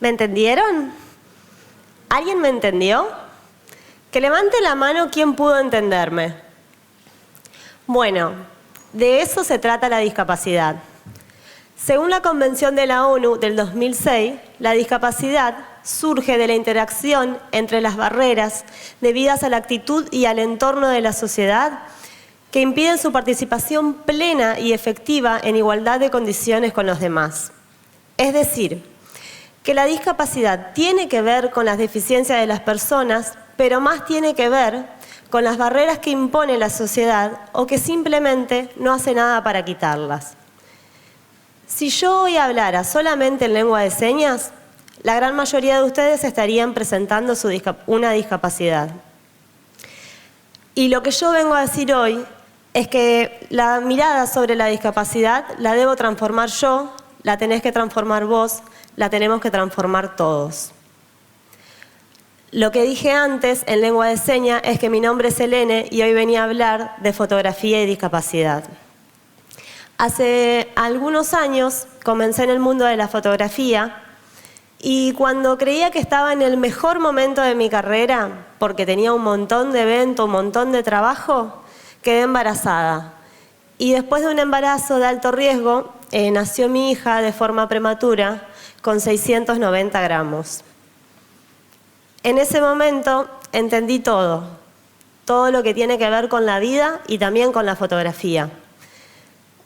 ¿Me entendieron? ¿Alguien me entendió? Que levante la mano quien pudo entenderme. Bueno, de eso se trata la discapacidad. Según la Convención de la ONU del 2006, la discapacidad surge de la interacción entre las barreras debidas a la actitud y al entorno de la sociedad que impiden su participación plena y efectiva en igualdad de condiciones con los demás. Es decir, que la discapacidad tiene que ver con las deficiencias de las personas, pero más tiene que ver con las barreras que impone la sociedad o que simplemente no hace nada para quitarlas. Si yo hoy hablara solamente en lengua de señas, la gran mayoría de ustedes estarían presentando una discapacidad. Y lo que yo vengo a decir hoy es que la mirada sobre la discapacidad la debo transformar yo, la tenés que transformar vos, la tenemos que transformar todos. Lo que dije antes en lengua de señas es que mi nombre es Helene y hoy venía a hablar de fotografía y discapacidad. Hace algunos años comencé en el mundo de la fotografía y cuando creía que estaba en el mejor momento de mi carrera, porque tenía un montón de eventos, un montón de trabajo, quedé embarazada. Y después de un embarazo de alto riesgo, nació mi hija de forma prematura con 690 gramos. En ese momento entendí todo lo que tiene que ver con la vida y también con la fotografía.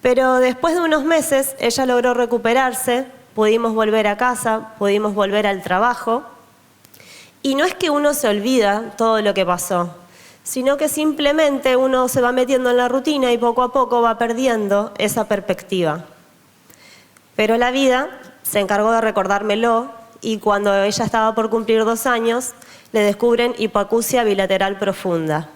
Pero después de unos meses ella logró recuperarse, pudimos volver a casa, pudimos volver al trabajo. Y no es que uno se olvida todo lo que pasó, sino que simplemente uno se va metiendo en la rutina y poco a poco va perdiendo esa perspectiva. Pero la vida se encargó de recordármelo y cuando ella estaba por cumplir 2 años, le descubren hipoacusia bilateral profunda.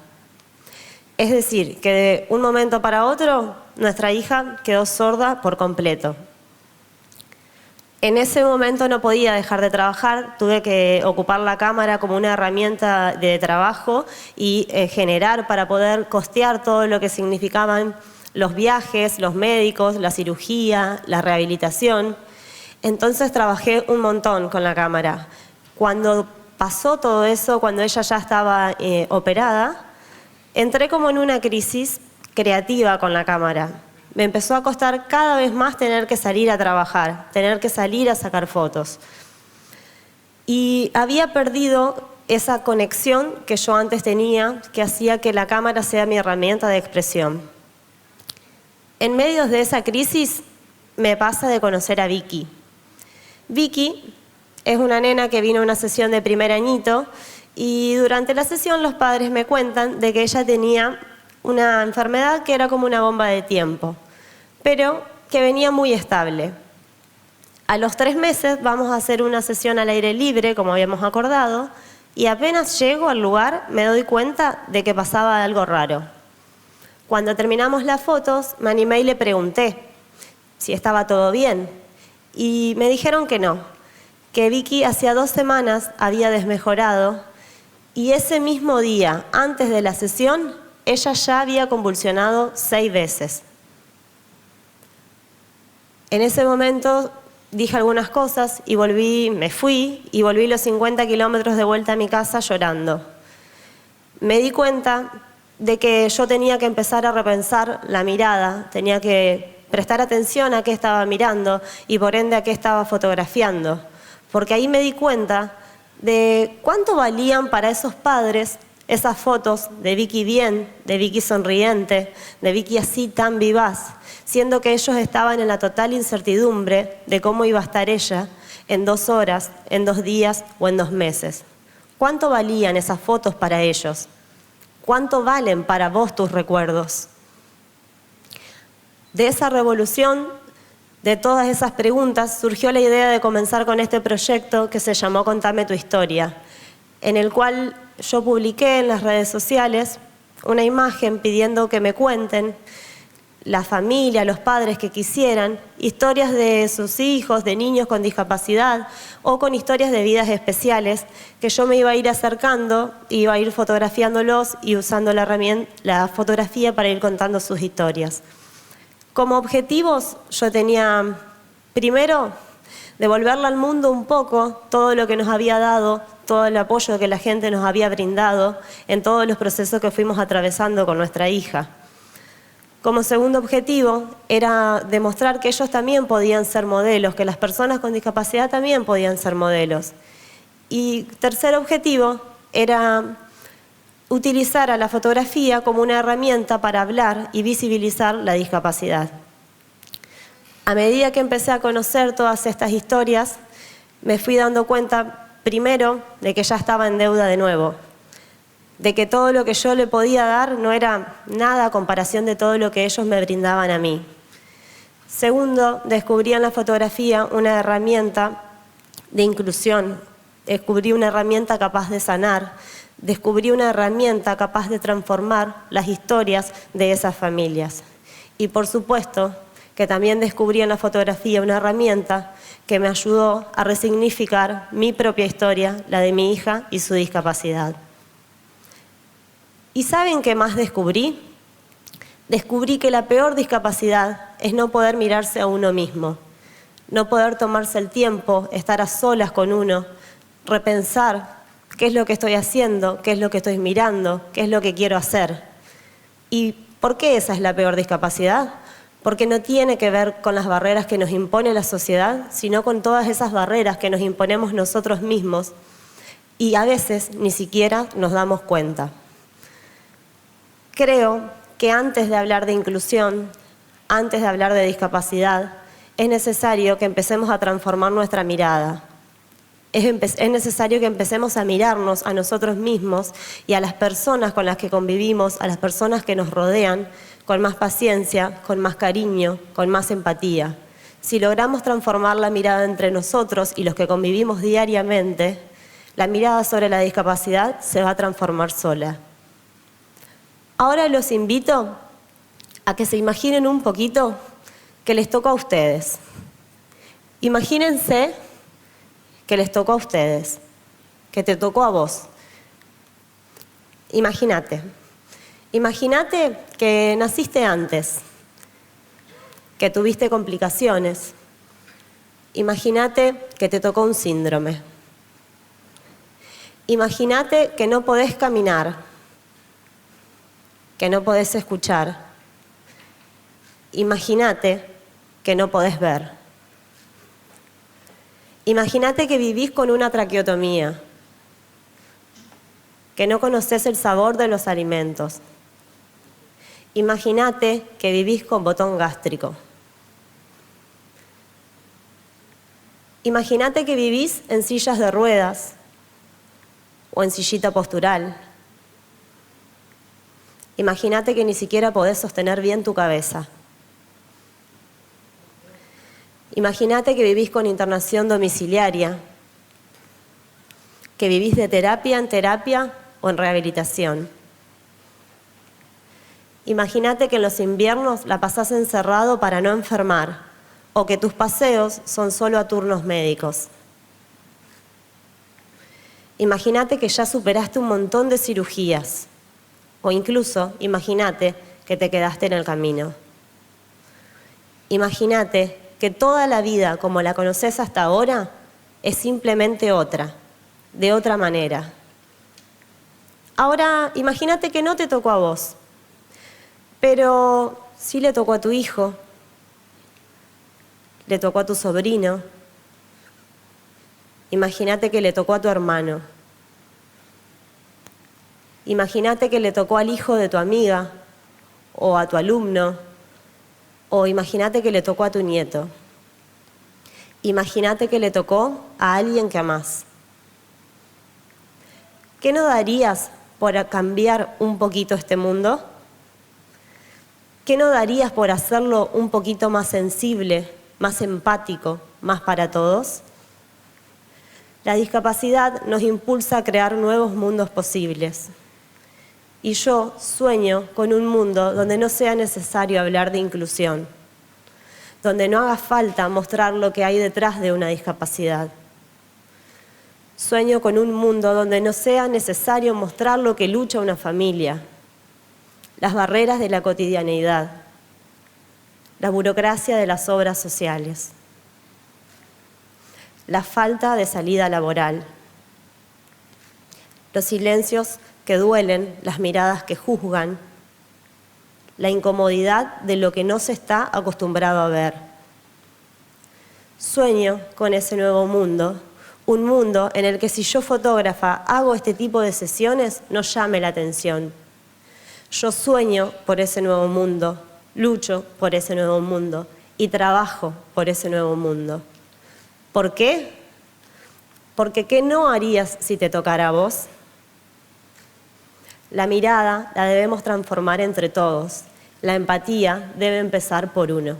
Es decir, que de un momento para otro, nuestra hija quedó sorda por completo. En ese momento no podía dejar de trabajar, tuve que ocupar la cámara como una herramienta de trabajo y generar para poder costear todo lo que significaban los viajes, los médicos, la cirugía, la rehabilitación. Entonces trabajé un montón con la cámara. Cuando pasó todo eso, cuando ella ya estaba operada, entré como en una crisis creativa con la cámara. Me empezó a costar cada vez más tener que salir a trabajar, tener que salir a sacar fotos. Y había perdido esa conexión que yo antes tenía, que hacía que la cámara sea mi herramienta de expresión. En medio de esa crisis me pasa de conocer a Vicky. Vicky es una nena que vino a una sesión de primer añito y durante la sesión los padres me cuentan de que ella tenía una enfermedad que era como una bomba de tiempo, pero que venía muy estable. A los 3 meses vamos a hacer una sesión al aire libre, como habíamos acordado, y apenas llego al lugar me doy cuenta de que pasaba algo raro. Cuando terminamos las fotos, me animé y le pregunté si estaba todo bien, y me dijeron que no, que Vicky hacía 2 semanas había desmejorado, y ese mismo día, antes de la sesión, ella ya había convulsionado 6 veces. En ese momento dije algunas cosas y me fui y volví los 50 kilómetros de vuelta a mi casa llorando. Me di cuenta de que yo tenía que empezar a repensar la mirada, tenía que prestar atención a qué estaba mirando y por ende a qué estaba fotografiando. Porque ahí me di cuenta de cuánto valían para esos padres esas fotos de Vicky bien, de Vicky sonriente, de Vicky así tan vivaz, siendo que ellos estaban en la total incertidumbre de cómo iba a estar ella en 2 horas, en 2 días o en 2 meses. ¿Cuánto valían esas fotos para ellos? ¿Cuánto valen para vos tus recuerdos? De esa revolución, de todas esas preguntas, surgió la idea de comenzar con este proyecto que se llamó Contame tu historia, en el cual yo publiqué en las redes sociales una imagen pidiendo que me cuenten la familia, los padres que quisieran, historias de sus hijos, de niños con discapacidad o con historias de vidas especiales que yo me iba a ir acercando, iba a ir fotografiándolos y usando la fotografía para ir contando sus historias. Como objetivos yo tenía, primero, devolverle al mundo un poco todo lo que nos había dado, todo el apoyo que la gente nos había brindado en todos los procesos que fuimos atravesando con nuestra hija. Como segundo objetivo era demostrar que ellos también podían ser modelos, que las personas con discapacidad también podían ser modelos. Y tercer objetivo era utilizar a la fotografía como una herramienta para hablar y visibilizar la discapacidad. A medida que empecé a conocer todas estas historias, me fui dando cuenta, primero, de que ya estaba en deuda de nuevo, de que todo lo que yo le podía dar no era nada a comparación de todo lo que ellos me brindaban a mí. Segundo, descubrí en la fotografía una herramienta de inclusión, descubrí una herramienta capaz de sanar, descubrí una herramienta capaz de transformar las historias de esas familias. Y por supuesto que también descubrí en la fotografía una herramienta que me ayudó a resignificar mi propia historia, la de mi hija y su discapacidad. ¿Y saben qué más descubrí? Descubrí que la peor discapacidad es no poder mirarse a uno mismo, no poder tomarse el tiempo, estar a solas con uno, repensar qué es lo que estoy haciendo, qué es lo que estoy mirando, qué es lo que quiero hacer. ¿Y por qué esa es la peor discapacidad? Porque no tiene que ver con las barreras que nos impone la sociedad, sino con todas esas barreras que nos imponemos nosotros mismos y a veces ni siquiera nos damos cuenta. Creo que antes de hablar de inclusión, antes de hablar de discapacidad, es necesario que empecemos a transformar nuestra mirada. Es necesario que empecemos a mirarnos a nosotros mismos y a las personas con las que convivimos, a las personas que nos rodean, con más paciencia, con más cariño, con más empatía. Si logramos transformar la mirada entre nosotros y los que convivimos diariamente, la mirada sobre la discapacidad se va a transformar sola. Ahora los invito a que se imaginen un poquito que les tocó a ustedes. Imagínense que les tocó a ustedes, que te tocó a vos. Imagínate que naciste antes, que tuviste complicaciones. Imagínate que te tocó un síndrome. Imagínate que no podés caminar, que no podés escuchar. Imagínate que no podés ver. Imagínate que vivís con una traqueotomía, que no conocés el sabor de los alimentos. Imagínate que vivís con botón gástrico. Imagínate que vivís en sillas de ruedas o en sillita postural. Imagínate que ni siquiera podés sostener bien tu cabeza. Imagínate que vivís con internación domiciliaria, que vivís de terapia en terapia o en rehabilitación. Imagínate que en los inviernos la pasás encerrado para no enfermar, o que tus paseos son solo a turnos médicos. Imagínate que ya superaste un montón de cirugías, o incluso imagínate que te quedaste en el camino. Imagínate que toda la vida como la conoces hasta ahora es simplemente otra, de otra manera. Ahora, imagínate que no te tocó a vos, pero sí le tocó a tu hijo, le tocó a tu sobrino. Imagínate que le tocó a tu hermano. Imagínate que le tocó al hijo de tu amiga o a tu alumno, o imagínate que le tocó a tu nieto. Imagínate que le tocó a alguien que amás. ¿Qué no darías por cambiar un poquito este mundo? ¿Qué no darías por hacerlo un poquito más sensible, más empático, más para todos? La discapacidad nos impulsa a crear nuevos mundos posibles. Y yo sueño con un mundo donde no sea necesario hablar de inclusión, donde no haga falta mostrar lo que hay detrás de una discapacidad. Sueño con un mundo donde no sea necesario mostrar lo que lucha una familia, las barreras de la cotidianeidad, la burocracia de las obras sociales. la falta de salida laboral, los silencios que duelen, las miradas que juzgan, la incomodidad de lo que no se está acostumbrado a ver. Sueño con ese nuevo mundo, un mundo en el que si yo fotógrafa hago este tipo de sesiones no llame la atención. Yo sueño por ese nuevo mundo, lucho por ese nuevo mundo y trabajo por ese nuevo mundo. ¿Por qué? Porque ¿qué no harías si te tocara a vos? La mirada la debemos transformar entre todos. La empatía debe empezar por uno.